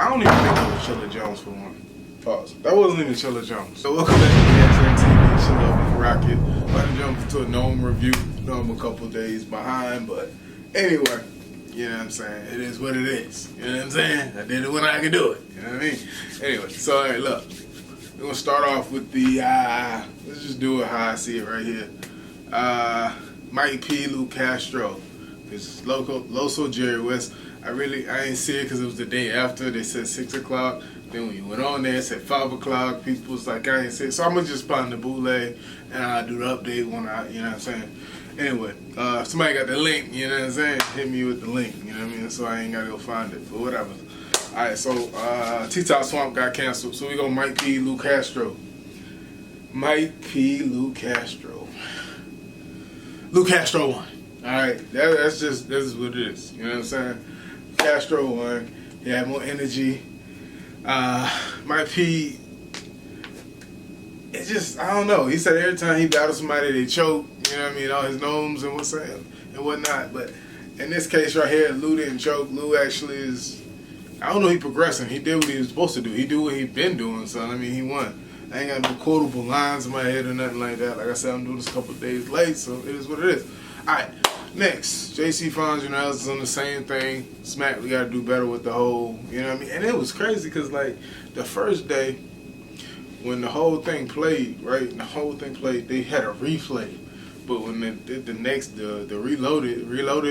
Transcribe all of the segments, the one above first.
I don't even think it was Chilla Jones for one. Pause. That wasn't even Chilla Jones. So welcome back to DXMTV, Chilla Rocket. About to jump into a Nome review. I know I'm a couple days behind, but anyway, you know what I'm saying? It is what it is. You know what I'm saying? I did it when I could do it. You know what I mean? Anyway, so all right, look. We're going to start off with the, let's just do it how I see it right here. Mike P, Luke Castro. It's Loso Jerry West. I ain't see it because it was the day after. They said 6 o'clock. Then when you went on there, it said 5 o'clock. People was like, I ain't see it. So I'm going to just find the bootleg and I'll do the update when you know what I'm saying? Anyway, if somebody got the link, you know what I'm saying? Hit me with the link, you know what I mean? So I ain't got to go find it, but whatever. Alright, so T-Top Swamp got canceled. So we go Mike P, Luke Castro. Mike P, Luke Castro. Luke Castro won. Alright, this is what it is. You know what I'm saying? Castro won. He had more energy. Mike P, it's just, I don't know. He said every time he battled somebody, they choke. You know what I mean? All his gnomes and whatnot. But in this case right here, Lou didn't choke. Lou actually is, I don't know, he progressing. He did what he was supposed to do. He did what he been doing, so I mean, he won. I ain't got no quotable lines in my head or nothing like that. Like I said, I'm doing this a couple of days late, so it is what it is. Alright, next. JC Fonz, you know, is on the same thing. Smack, we got to do better with the whole, you know what I mean? And it was crazy because, like, the first day, when the whole thing played, right, they had a replay. But when they did the reloaded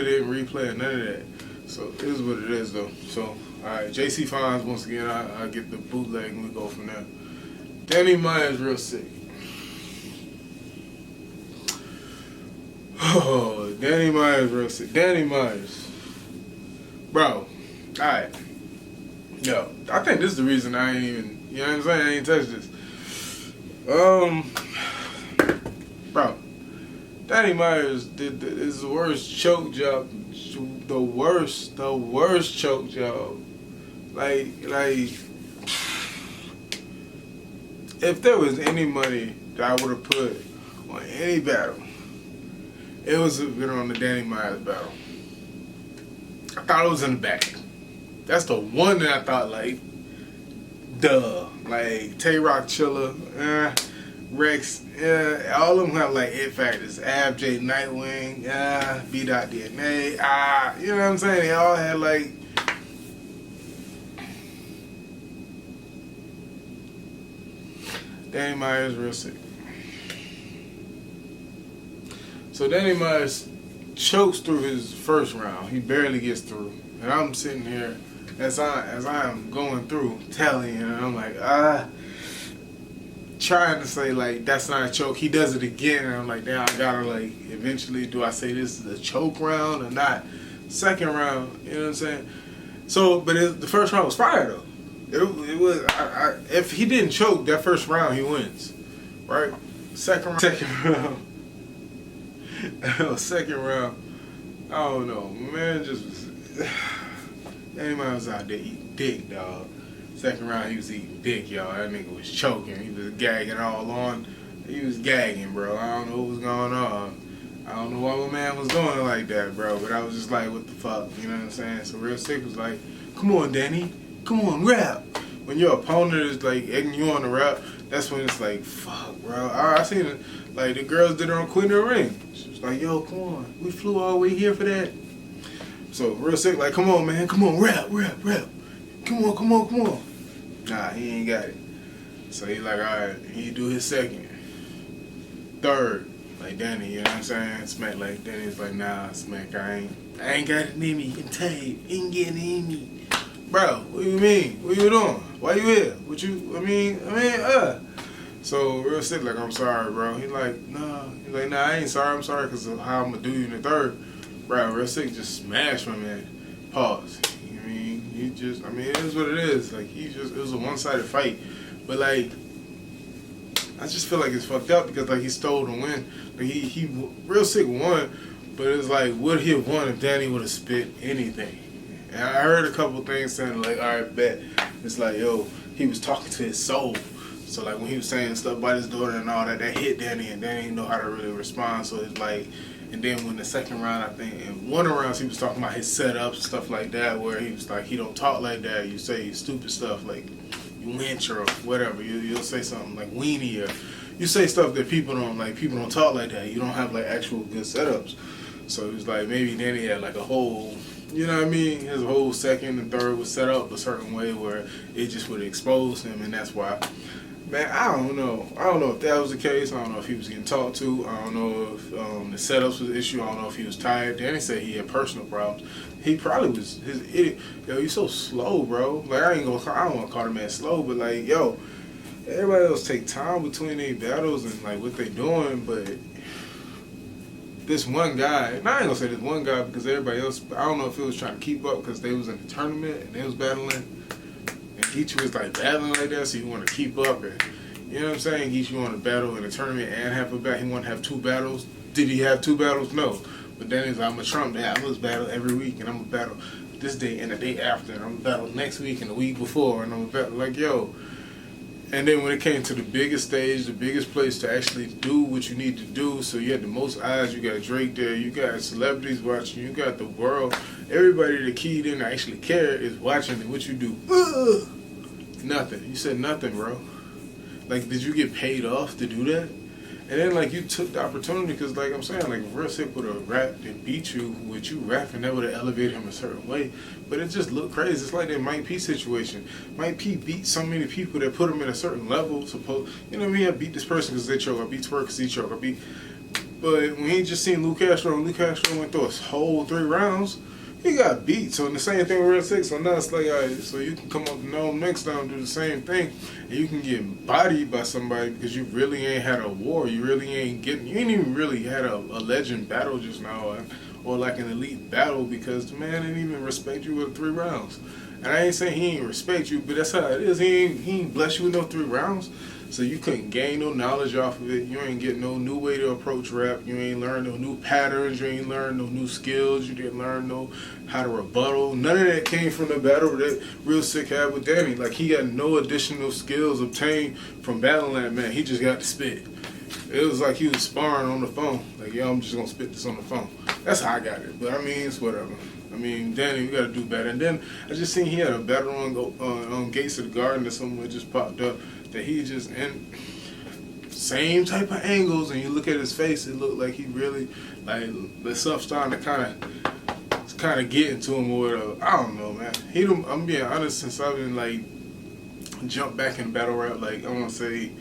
it and replay, none of that. So it is what it is, though. So, alright, JC Fonz, once again, I get the bootleg and we go from there. Danny Myers, real sick. Oh, Danny Myers, real sick. Danny Myers. Bro, alright. Yo, I think this is the reason I ain't even, you know what I'm saying, I ain't touched this. Bro, Danny Myers is the worst choke job, the worst choke job. Like, if there was any money that I would have put on any battle, it was been on the Danny Myers battle. I thought it was in the back. That's the one that I thought, like, duh. Like, Tay-Rock, Chilla, Rex, all of them have, like, it factors. Ab, J, Nightwing, B.DNA, you know what I'm saying? They all had, like, Danny Myers real sick. So Danny Myers chokes through his first round. He barely gets through. And I'm sitting here as I am going through telling you, and I'm like, trying to say, like, that's not a choke. He does it again, and I'm like, damn, I gotta, like, eventually, do I say this is a choke round or not? Second round, you know what I'm saying? So, but the first round was fire, though. It was, if he didn't choke that first round, he wins, right? Second round, second round, I don't know, man, just was, anybody was out there eating dick, dog. Second round, he was eating dick, y'all. That nigga was choking. He was gagging all on. He was gagging, bro. I don't know what was going on. I don't know why my man was doing like that, bro. But I was just like, what the fuck? You know what I'm saying? So Real Sick was like, come on, Danny. Come on, rap. When your opponent is, like, egging you on the rap, that's when it's like, fuck, bro. I seen it. Like, the girls did it on Queen of the Ring. She was like, yo, come on. We flew all the way here for that. So Real Sick, like, come on, man. Come on, rap. Come on. Nah, he ain't got it. So he like, alright, he do his second. Third, like Danny, you know what I'm saying? Smack like Danny's like, nah, Smack, I ain't got it in me. Ain't getting it in me. Bro, what do you mean? What you doing? Why you here? What you, So Real Sick like, I'm sorry, bro. He like, nah. He's like, nah, I ain't sorry. I'm sorry because of how I'm gonna do you in the third. Bro, Real Sick just smashed my man. Pause. It is what it is. Like, it was a one-sided fight. But, like, I just feel like it's fucked up because, like, he stole the win. Like, he Real Sick won, but it's like, would he have won if Danny would have spit anything? And I heard a couple things saying, like, all right, bet. It's like, yo, he was talking to his soul. So, like, when he was saying stuff about his daughter and all that, that hit Danny, and Danny didn't know how to really respond. So, it's like, And then when the second round, I think in one of the rounds he was talking about his setups, stuff like that, where he was like, he don't talk like that. You say stupid stuff like you lynch or whatever. You'll say something like weenie, or you say stuff that people don't like. People don't talk like that. You don't have like actual good setups. So it was like maybe then he had like a whole, you know what I mean? His whole second and third was set up a certain way where it just would expose him, and that's why. Man, I don't know. I don't know if that was the case. I don't know if he was getting talked to. I don't know if the setups was the issue. I don't know if he was tired. Danny said he had personal problems. He probably was his idiot. Yo, you so slow, bro. Like I don't want to call the man slow, but like, yo, everybody else take time between their battles and like what they doing, but this one guy, and I ain't gonna say this one guy because everybody else, I don't know if he was trying to keep up because they was in the tournament and they was battling. And Geechee was like battling like that, so you want to keep up, and you know what I'm saying? Geechee wanted to battle in a tournament and have a battle. He wanted to have 2 battles. Did he have 2 battles? No. But then he's like, I'm a Trump man. I'm gonna battle every week, and I'm gonna battle this day and the day after, and I'm gonna battle next week and the week before, and I'm gonna battle like yo. And then when it came to the biggest stage, the biggest place to actually do what you need to do, so you had the most eyes. You got Drake there, you got celebrities watching, you got the world. Everybody that keyed in to actually care is watching what you do. Nothing. You said nothing, bro. Like, did you get paid off to do that? And then, like, you took the opportunity because, like I'm saying, like, if Real Sihk would have rapped and beat you with you rapping, that would have elevated him a certain way. But it just looked crazy. It's like that Mike P situation. Mike P beat so many people that put him in a certain level. You know what I mean? I beat this person because they choke. I beat Twerk because he choke. But when he just seen Luke Castro, and Luke Castro went through a whole 3 rounds, he got beat. So the same thing with Real Sihk. So now it's like, all right, so you can come up to Nome next time and do the same thing, and you can get bodied by somebody because you really ain't had a war. You really ain't even really had a legend battle just now, or like an elite battle, because the man didn't even respect you with 3 rounds. And I ain't saying he ain't respect you, but that's how it is. He ain't bless you with no 3 rounds. So you couldn't gain no knowledge off of it. You ain't get no new way to approach rap. You ain't learn no new patterns. You ain't learn no new skills. You didn't learn how to rebuttal. None of that came from the battle that Real Sihk had with Danny. Like, he got no additional skills obtained from battling that man. He just got to spit. It was like he was sparring on the phone. Like, yo, I'm just going to spit this on the phone. That's how I got it. But, I mean, it's whatever. I mean, Danny, you got to do better. And then I just seen he had a battle on Gates of the Garden that someone just popped up. That he just in same type of angles, and you look at his face, it looked like he really, like, the stuff starting to kind of get into him, or I don't know, man. I'm being honest, since I've been like jumped back in battle rap, like I want to say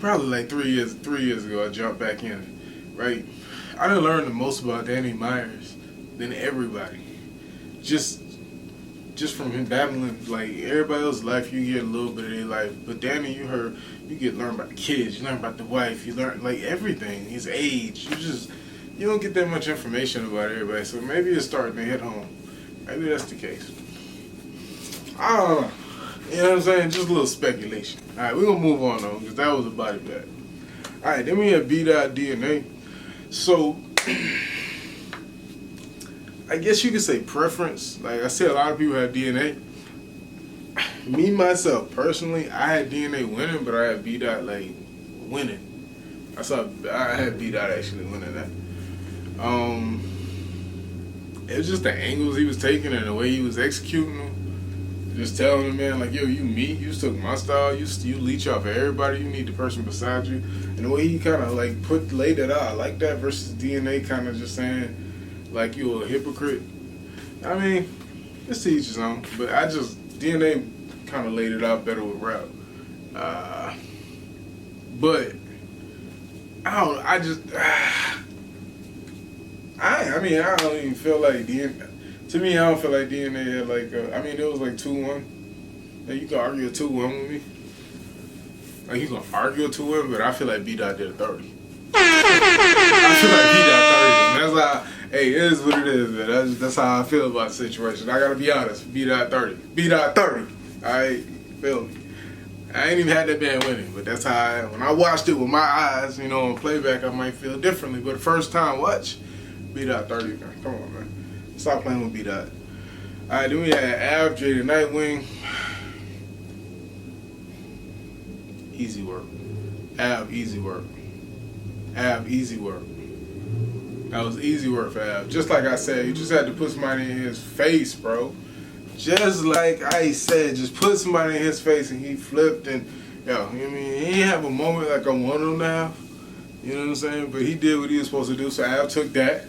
probably like 3 years ago, I jumped back in, right? I done learned the most about Danny Myers than everybody, just from him battling. Like, everybody else's life, you get a little bit of their life. But Danny, you learn about the kids, you learn about the wife, you learn, like, everything, his age. You don't get that much information about everybody. So maybe it's starting to hit home. Maybe that's the case. I don't know. You know what I'm saying? Just a little speculation. Alright, we're going to move on, though, because that was a body bag. Alright, then we have B.DNA. So, I guess you could say preference. Like I said, a lot of people have DNA. Me, myself, personally, I had DNA winning, but I had B-Dot, like, winning. I had B-Dot actually winning that. It was just the angles he was taking and the way he was executing them. Just telling him, man, like, yo, you took my style, you leech off of everybody, you need the person beside you. And the way he kind of, like, laid it out, I like that, versus DNA kind of just saying, like, you a hypocrite. I mean, it's to each his own. But DNA kind of laid it out better with rap. But I don't even feel like DNA. To me, I don't feel like DNA had like, it was like 2-1. Like, you can argue a 2-1 with me. Like, you can argue a 2-1, but I feel like B-Dot did a 30. I feel like B-Dot 30. And that's how, hey, it is what it is, man. That's how I feel about the situation. I gotta be honest. B-Dot 30. B-Dot 30. Alright? Feel me? I ain't even had that band winning, but that's how when I watched it with my eyes, you know, on playback, I might feel differently. But the first time watch, B-Dot 30, man. Come on, man. Stop playing with B-Dot. Alright, then we had Av, J the Nightwing. Easy work. Av, easy work. Av, easy work. That was easy work for Av. Just like I said, you just had to put somebody in his face, bro. Just like I said, just put somebody in his face and he flipped and, yo, I mean, he didn't have a moment like I wanted him to have. You know what I'm saying? But he did what he was supposed to do, so Av took that.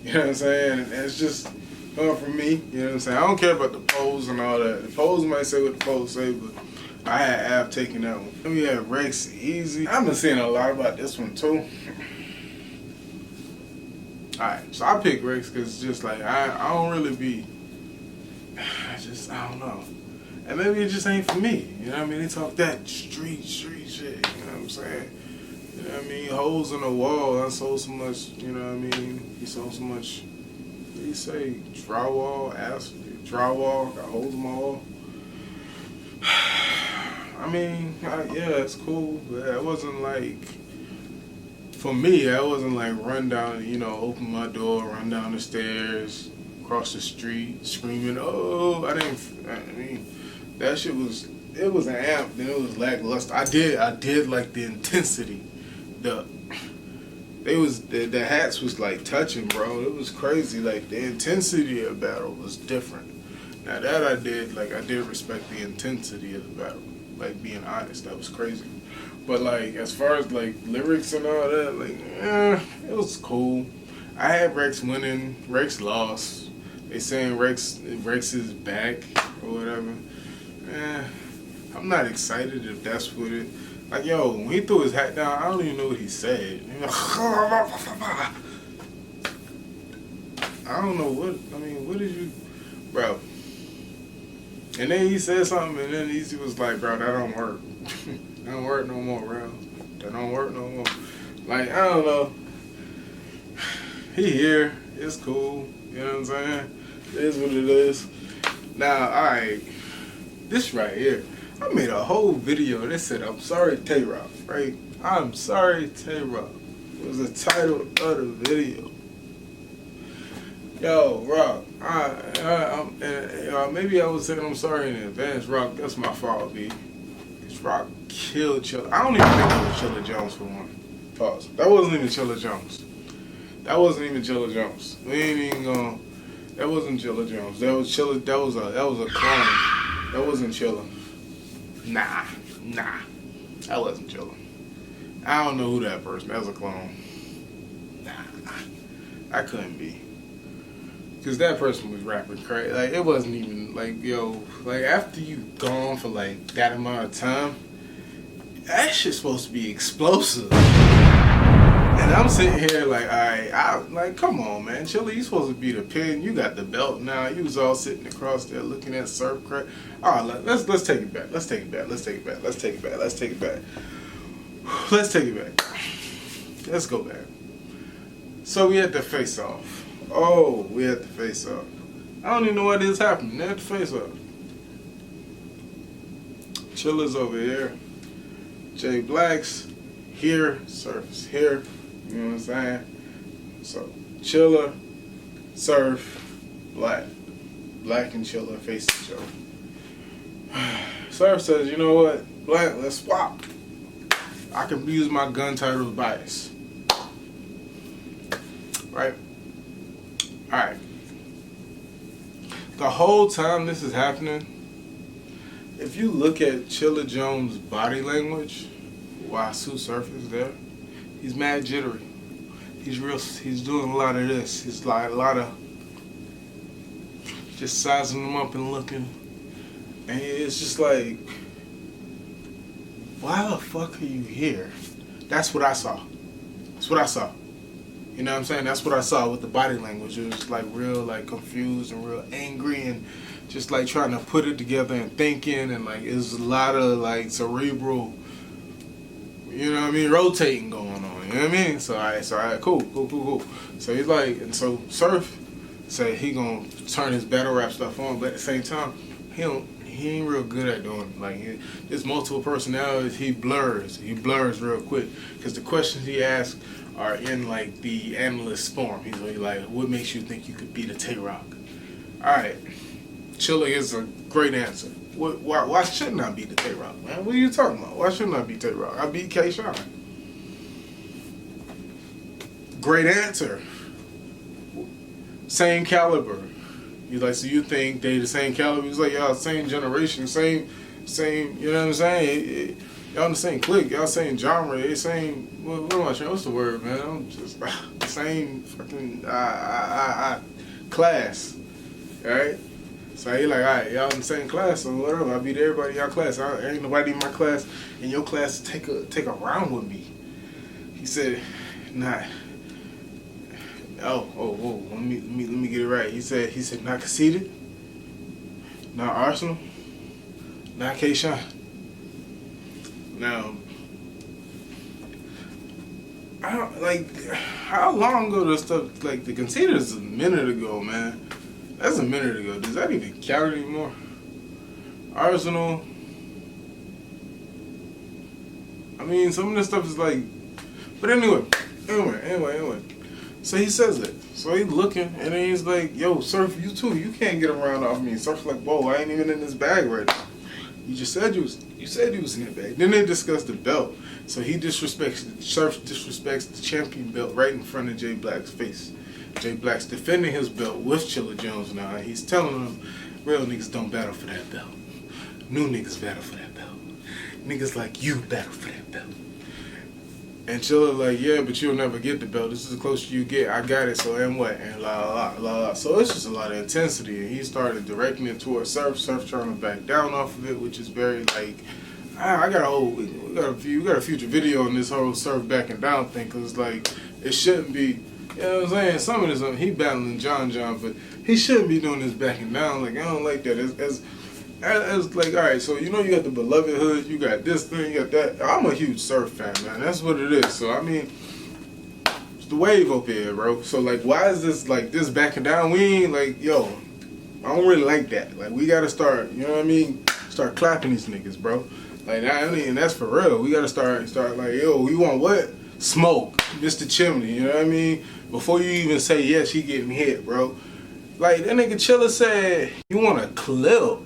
You know what I'm saying? And it's just coming from me. You know what I'm saying? I don't care about the polls and all that. The polls might say what the polls say, but I had Av taking that one. Then we had Rex Easy. I've been seeing a lot about this one too. Alright, so I picked Rex because it's just like, I don't really be, I don't know. And maybe it just ain't for me. You know what I mean? They talk that street shit. You know what I'm saying? You know what I mean? Holes in the wall. I sold so much, you know what I mean? He sold so much, what do you say? Drywall, drywall, got holes in my wall. I mean, yeah, it's cool. But it wasn't like, for me, I wasn't like run down, you know, open my door, run down the stairs, cross the street, screaming, oh, I mean, that shit was, it was an amp, then it was lackluster. I did like the intensity. The hats was like touching, bro. It was crazy. Like the intensity of the battle was different. Now that I did respect the intensity of the battle. Like being honest, that was crazy. But like as far as like lyrics and all that, like it was cool. I had Rex winning, Rex lost. They saying Rex is back or whatever. I'm not excited if that's what it. Like, yo, when he threw his hat down, I don't even know what he said. I don't know what did you, bro? And then he said something, and then Easy was like, bro, that don't work. That don't work no more, bro. That don't work no more. Like, I don't know. He here. It's cool. You know what I'm saying? It is what it is. Now, alright. This right here. I made a whole video that said, I'm sorry, Tay-Rock, right? I'm sorry, Tay-Rock. It was the title of the video. Yo, Rock, maybe I was saying I'm sorry in advance, Rock. That's my fault, B. Because Rock killed Chilla. I don't even think that was Chilla Jones for one. Pause. That wasn't even Chilla Jones. That wasn't even Chilla Jones. We ain't even gonna. That wasn't Chilla Jones. That was Chilla. That was a clone. That wasn't Chilla. Nah, that wasn't Chilla. I don't know who that person. That was a clone. Nah, I couldn't be. Cause that person was rapping crazy. Like it wasn't even like, yo, like after you gone for like that amount of time, that shit's supposed to be explosive. And I'm sitting here like, alright, like, come on, man, Chilla, you supposed to be the pin. You got the belt now. You was all sitting across there looking at Surf Crack. All right, let's take it back. Let's take it back. Let's take it back. Let's take it back. Let's take it back. Let's take it back. Let's go back. So we had the face off. Oh, we had the face off. I don't even know what is happening. They had the face off. Chilla's over here. Jay Black's here. Surf is here. You know what I'm saying? So, Chilla, Surf, Black. Black and Chilla face each other. Surf says, you know what? Black, let's swap. I can use my gun title bias. Right? Alright. The whole time this is happening, if you look at Chilla Jones' body language, while Sue Surf is there, he's mad jittery. He's doing a lot of this. He's like a lot of just sizing them up and looking. And it's just like, why the fuck are you here? That's what I saw. That's what I saw. You know what I'm saying? That's what I saw with the body language. It was like real like confused and real angry and just like trying to put it together and thinking and like it's a lot of like cerebral, you know what I mean, rotating going on. You know what I mean? So alright, cool. So he's like, and so Surf said he gonna turn his battle rap stuff on, but at the same time, he ain't real good at doing it. Like there's multiple personalities. He blurs real quick because the questions he asks are in like the analyst form. He's like, what makes you think you could beat a Tay-Rock? Alright, Chilla is a great answer. Why shouldn't I beat the Tay-Rock, man? What are you talking about? Why shouldn't I beat Tay-Rock? I beat K-Shine. Great answer. Same caliber. He's like, so you think they the same caliber? He's like, y'all same generation, same, you know what I'm saying? Y'all in the same clique, y'all same genre, they same, what am I trying, what's the word, man? I'm just, same fucking, class, alright? So he like, alright, y'all in the same class, so whatever, I beat everybody in y'all class. Ain't nobody in my class, in your class, take a round with me. He said, nah. Oh, let me get it right. He said, not conceded, not Arsenal, not K-Shine. Now, I don't, like, how long ago this stuff, like, the conceded is a minute ago, man. That's a minute ago. Does that even count anymore? Arsenal, I mean, some of this stuff is like, but anyway. So he says it. So he's looking, and then he's like, yo, Surf, you too. You can't get around off me. Surf's like, whoa, I ain't even in this bag right now. You just said you was in that bag. Then they discussed the belt. So he Surf disrespects the champion belt right in front of Jay Black's face. Jay Black's defending his belt with Chilla Jones now. And he's telling them, real niggas don't battle for that belt. New niggas battle for that belt. Niggas like you battle for that belt. And Chilla like, yeah, but you'll never get the belt. This is the closest you get. I got it, so and what? And la. So it's just a lot of intensity. And he started directing it towards Surf. Surf trying to back down off of it, which is very like, I got a whole, we got a future video on this whole Surf backing down thing, because like, it shouldn't be, you know what I'm saying? Some of this, he battling John, but he shouldn't be doing this backing down. Like, I don't like that. As like, all right, so you know you got the Beloved Hood, you got this thing, you got that. I'm a huge Surf fan, man. That's what it is. So I mean, it's the wave up here, bro. So like, why is this like this backing down? We ain't like, yo, I don't really like that. Like, we gotta start, you know what I mean? Start clapping these niggas, bro. Like, I mean, and that's for real. We gotta start like, yo, we want what? Smoke, Mr. Chimney. You know what I mean? Before you even say yes, he getting hit, bro. Like, that nigga Chilla said, you want a clip?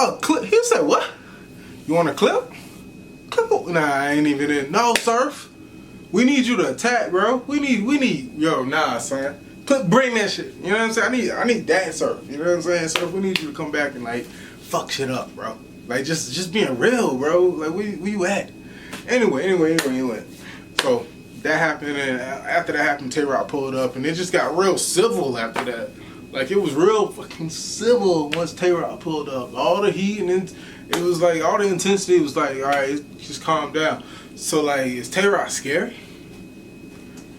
A clip? He said what? You want a clip? Clip? Nah, I ain't even in. No, Surf. We need you to attack, bro. We need. Yo, nah, son. Bring that shit. You know what I'm saying? I need that, Surf. You know what I'm saying? Surf, we need you to come back and like fuck shit up, bro. Like just being real, bro. Like, where you at? Anyway. So that happened, and after that happened, Tay-Rock pulled up, and it just got real civil after that. Like, it was real fucking civil once Tay-Rock pulled up. All the heat, and then it was like, all the intensity was like, all right, just calm down. So, like, is Tay-Rock scary?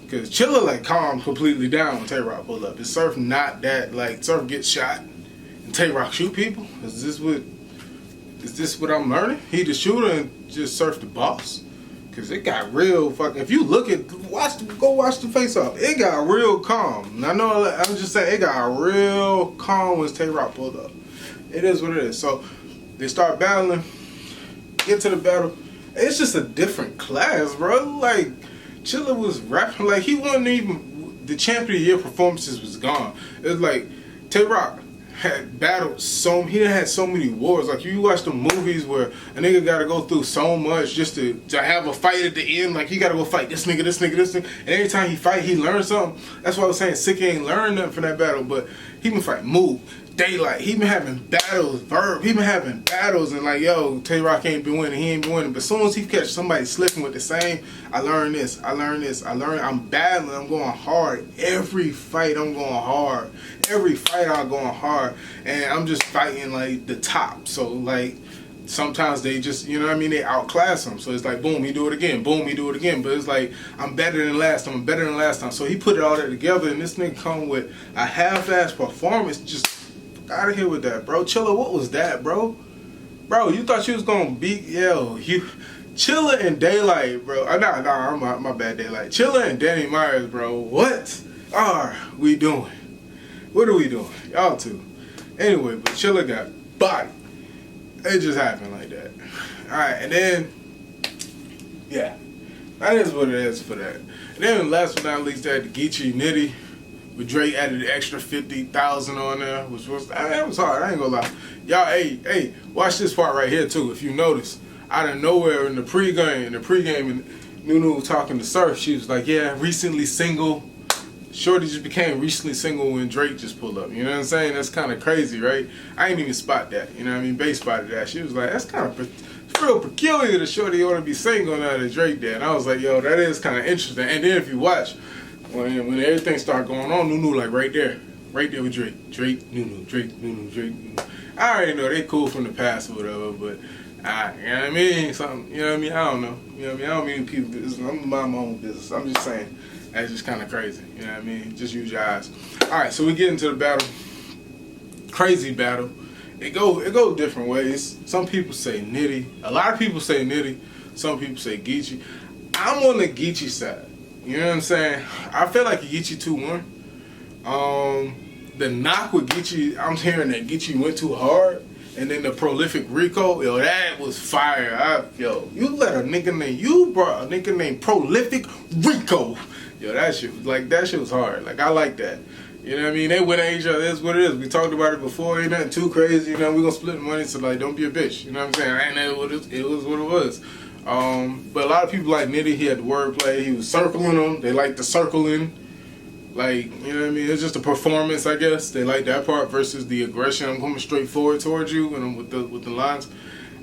Because Chilla, like, calmed completely down when Tay-Rock pulled up. Is Surf not that, like, Surf gets shot and Tay-Rock shoot people? Is this what I'm learning? He the shooter and just Surf the boss? Because it got real fucking, if you look at, go watch the face off. It got real calm. And I know, I'm just saying, it got real calm when Tay-Rock pulled up. It is what it is. So they start battling, get to the battle. It's just a different class, bro. Like, Chilla was rapping, like, he wasn't even, the champion of the year performances was gone. It was like, Tay-Rock had battled he had so many wars. Like, you watch the movies where a nigga gotta go through so much just to have a fight at the end. Like, he gotta go fight this nigga. And every time he fight, he learns something. That's why I was saying Sihk ain't learned nothing from that battle, but he been fighting Move, Daylight. He been having battles, Verb. He been having battles, and like, yo, Tay-Rock ain't been winning. He ain't been winning. But as soon as he catch somebody slipping with the same, I learned this. I'm battling. I'm going hard. Every fight, I'm going hard. Every fight, I'm going hard. And I'm just fighting like the top. So like, sometimes they just, you know what I mean, they outclass him. So it's like, boom, he do it again. Boom, he do it again. But it's like, I'm better than last time. So he put it all that together, and this nigga come with a half-ass performance. Just out of here with that, bro. Chilla, what was that, bro? Bro, you thought you was gonna beat, Chilla and Daylight, bro. My bad, Daylight. Chilla and Danny Myers, bro. What are we doing? What are we doing? Y'all two. Anyway, but Chilla got body. It just happened like that. Alright, and then, yeah. That is what it is for that. And then last but not least, they had the Geechee Nitty. But Drake added an extra 50,000 on there, which was, that was hard, I ain't gonna lie. Y'all, hey, watch this part right here too. If you notice, out of nowhere in the pregame, Nunu talking to Surf, she was like, yeah, recently single. Shorty just became recently single when Drake just pulled up. You know what I'm saying? That's kind of crazy, right? I ain't even spot that. You know what I mean? Bae spotted that. She was like, that's kind of real peculiar that Shorty want to be single now that Drake did. And I was like, yo, that is kind of interesting. And then if you watch, when everything started going on, Nunu like right there with Drake. Drake, Nunu, Drake, Nunu, Drake, Nunu. I already know they cool from the past or whatever, but you know what I mean? Something, you know what I mean? I don't know. You know what I mean? I don't mean people business. I'm mind my own business. I'm just saying. That's just kind of crazy, you know what I mean? Just use your eyes. All right, so we get into the battle. Crazy battle. It go different ways. Some people say Nitty. A lot of people say Nitty. Some people say Geechee. I'm on the Geechee side. You know what I'm saying? I feel like Geechee 2-1. The knock with Geechee, I'm hearing that Geechee went too hard. And then the prolific Rico, yo, that was fire. You let a nigga named, you brought a nigga named Prolific Rico. Yo, that shit was hard. Like, I like that. You know what I mean? They went at each other. That's what it is. We talked about it before. Ain't nothing too crazy. You know, we gonna split the money, so like, don't be a bitch. You know what I'm saying? Ain't that what it was what it was. But a lot of people like Nitty. He had the wordplay. He was circling them. They liked the circling. Like, you know what I mean? It's just a performance, I guess. They like that part versus the aggression. I'm coming straight forward towards you and with the lines.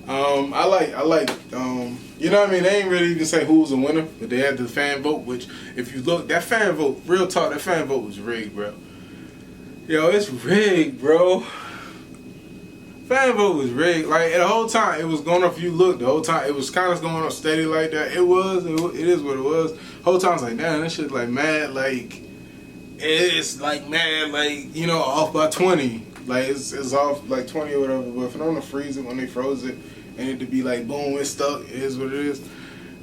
I like, you know what I mean? They ain't really even say who was the winner, but they had the fan vote, which, if you look, that fan vote, real talk, that fan vote was rigged, bro. Yo, it's rigged, bro. Fan vote was rigged. Like, the whole time, it was going up, if you look, the whole time, it was kind of going up steady like that. It is what it was. Whole time, I was like, damn, this shit, like, mad, like, it's, like, mad, like, you know, off by 20. Like, it's off, like, 20 or whatever, but if it don't want to freeze it when they froze it, and it to be like, boom, it's stuck, it is what it is.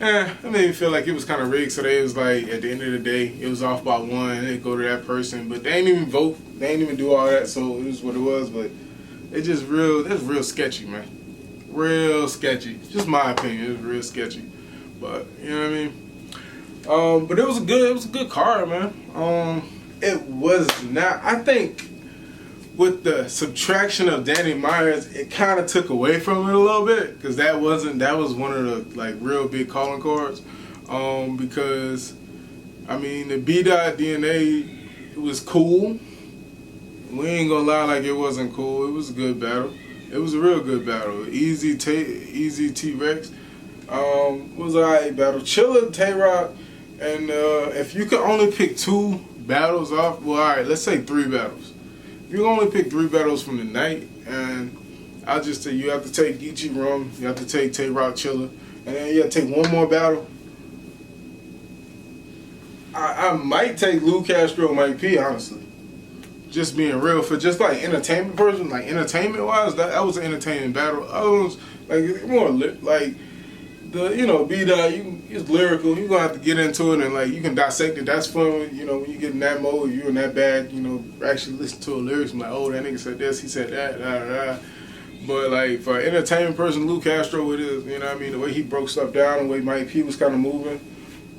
It made me feel like it was kind of rigged, so they was like, at the end of the day, it was off by 1, it go to that person, but they ain't even vote, they ain't even do all that, so it was what it was, but it's just it's real sketchy, man. Real sketchy. Just my opinion, it was real sketchy. But, you know what I mean? But it was a good card, man. It was not, I think, with the subtraction of Danny Myers, it kind of took away from it a little bit, because that was one of the like real big calling cards. Because I mean, the B-Dot DNA was cool. We ain't gonna lie, like, it wasn't cool. It was a good battle. It was a real good battle. Easy T-Rex. Was an alright battle. Chilla, Tay-Rock, and if you could only pick 2 battles off, well, alright, let's say 3 battles. You can only pick 3 battles from the night, and I'll just say you have to take Geechee Rum, you have to take Tay-Rock, Chilla, and then you have to take one more battle. I might take Lou Castro and Mike P, honestly. Just being real, for just like entertainment person, like entertainment wise, that was an entertaining battle. Other ones, like, more like the, you know, B-Dot, it's lyrical. You're gonna have to get into it and like you can dissect it. That's fun, you know, when you get in that mode, you're in that bag, you know, actually listen to a lyrics and like, oh, that nigga said this, he said that, da da da. But like for an entertainment person, Lou Castro, it is, you know what I mean, the way he broke stuff down, the way Mike P was kind of moving.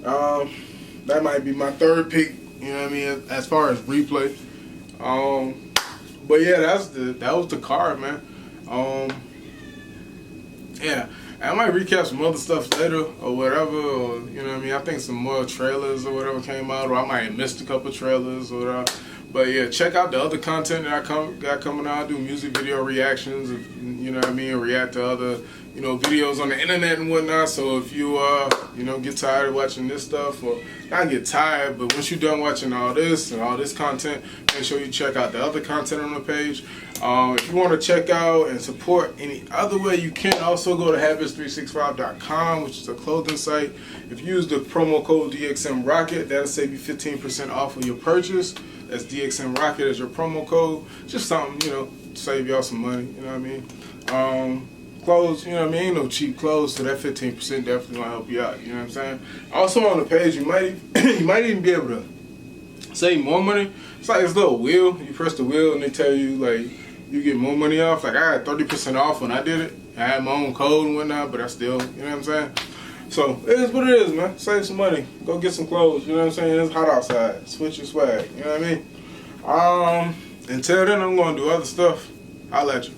That might be my 3rd pick, you know what I mean, as far as replay. But yeah, that was the card, man. Yeah, I might recap some other stuff later or whatever, or, you know what I mean, I think some more trailers or whatever came out, or I might have missed a couple trailers or whatever. But yeah, check out the other content that I got coming out. I do music video reactions, you know what I mean, react to other, you know, videos on the internet and whatnot. So if you you know, get tired of watching this stuff, or not get tired, but once you're done watching all this and all this content, make sure you check out the other content on the page. If you want to check out and support any other way, you can also go to habits365.com, which is a clothing site. If you use the promo code DXMROCKET, that'll save you 15% off of your purchase. That's DXMROCKET as your promo code. Just something, you know, save y'all some money, you know what I mean? Clothes, you know what I mean? Ain't no cheap clothes, so that 15% definitely gonna help you out, you know what I'm saying? Also on the page, you might even be able to save more money. It's like this little wheel. You press the wheel and they tell you like you get more money off. Like I had 30% off when I did it. I had my own code and whatnot, but I still, you know what I'm saying? So it is what it is, man. Save some money. Go get some clothes, you know what I'm saying? It's hot outside. Switch your swag, you know what I mean? Until then, I'm gonna do other stuff. I'll let you.